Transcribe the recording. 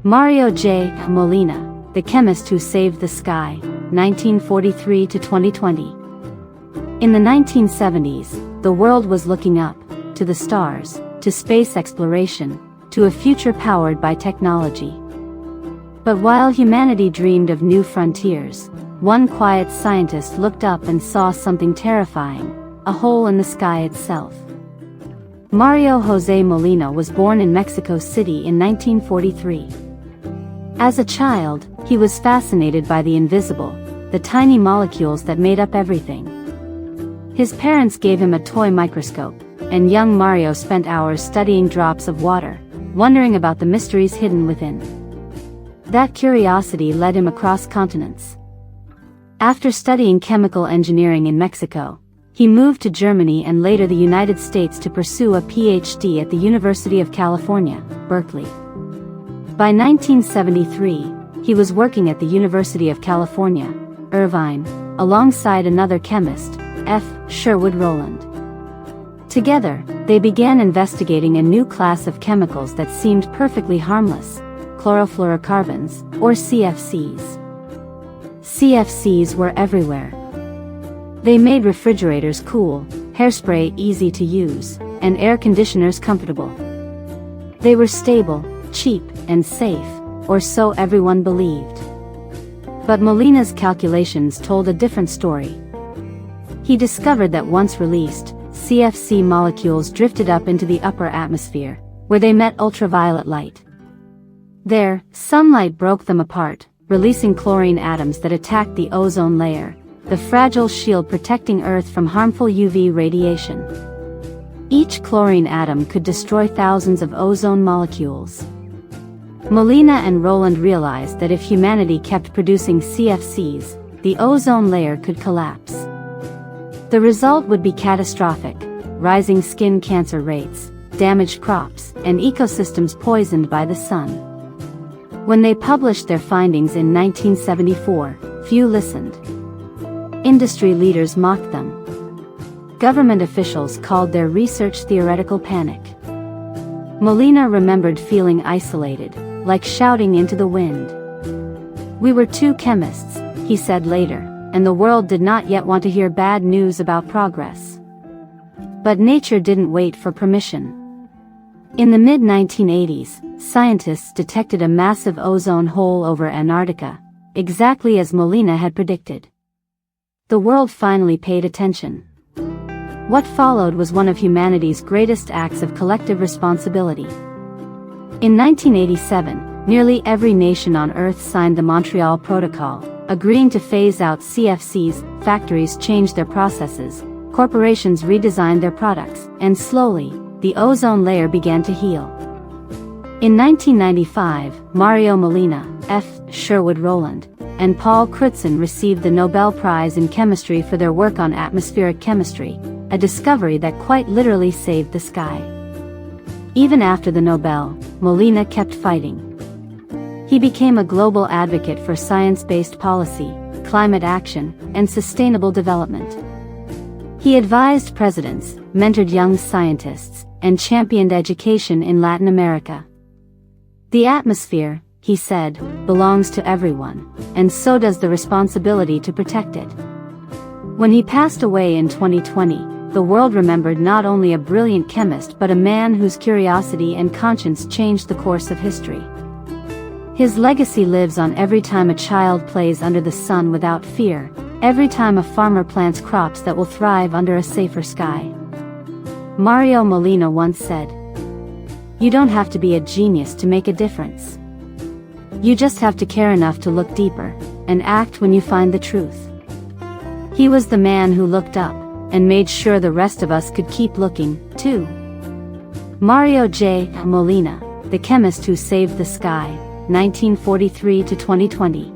Mario J. Molina, the chemist who saved the sky, 1943 to 2020. In the 1970s, the world was looking up, to the stars, to space exploration, to a future powered by technology. But while humanity dreamed of new frontiers, one quiet scientist looked up and saw something terrifying, a hole in the sky itself. Mario José Molina was born in Mexico City in 1943. As a child, he was fascinated by the invisible, the tiny molecules that made up everything. His parents gave him a toy microscope, and young Mario spent hours studying drops of water, wondering about the mysteries hidden within. That curiosity led him across continents. After studying chemical engineering in Mexico, he moved to Germany and later the United States to pursue a Ph.D. at the University of California, Berkeley. By 1973, he was working at the University of California, Irvine, alongside another chemist, F. Sherwood Rowland. Together, they began investigating a new class of chemicals that seemed perfectly harmless, chlorofluorocarbons, or CFCs. CFCs were everywhere. They made refrigerators cool, hairspray easy to use, and air conditioners comfortable. They were stable, cheap, and safe, or so everyone believed. But Molina's calculations told a different story. He discovered that once released, CFC molecules drifted up into the upper atmosphere, where they met ultraviolet light. There, sunlight broke them apart, releasing chlorine atoms that attacked the ozone layer, the fragile shield protecting Earth from harmful UV radiation. Each chlorine atom could destroy thousands of ozone molecules. Molina and Rowland realized that if humanity kept producing CFCs, the ozone layer could collapse. The result would be catastrophic: rising skin cancer rates, damaged crops, and ecosystems poisoned by the sun. When they published their findings in 1974, few listened. Industry leaders mocked them. Government officials called their research theoretical panic. Molina remembered feeling isolated, like shouting into the wind. "We were two chemists," he said later, "and the world did not yet want to hear bad news about progress." But nature didn't wait for permission. In the mid-1980s, scientists detected a massive ozone hole over Antarctica, exactly as Molina had predicted. The world finally paid attention. What followed was one of humanity's greatest acts of collective responsibility. In 1987, nearly every nation on Earth signed the Montreal Protocol, agreeing to phase out CFCs. Factories changed their processes, corporations redesigned their products, and slowly, the ozone layer began to heal. In 1995, Mario Molina, F. Sherwood Rowland, and Paul Crutzen received the Nobel Prize in Chemistry for their work on atmospheric chemistry, a discovery that quite literally saved the sky. Even after the Nobel, Molina kept fighting. He became a global advocate for science-based policy, climate action, and sustainable development. He advised presidents, mentored young scientists, and championed education in Latin America. "The atmosphere," he said, "belongs to everyone, and so does the responsibility to protect it." When he passed away in 2020, the world remembered not only a brilliant chemist but a man whose curiosity and conscience changed the course of history. His legacy lives on every time a child plays under the sun without fear, every time a farmer plants crops that will thrive under a safer sky. Mario Molina once said, "You don't have to be a genius to make a difference. You just have to care enough to look deeper, and act when you find the truth." He was the man who looked up, and made sure the rest of us could keep looking, too. Mario J. Molina, the chemist who saved the sky, 1943 to 2020.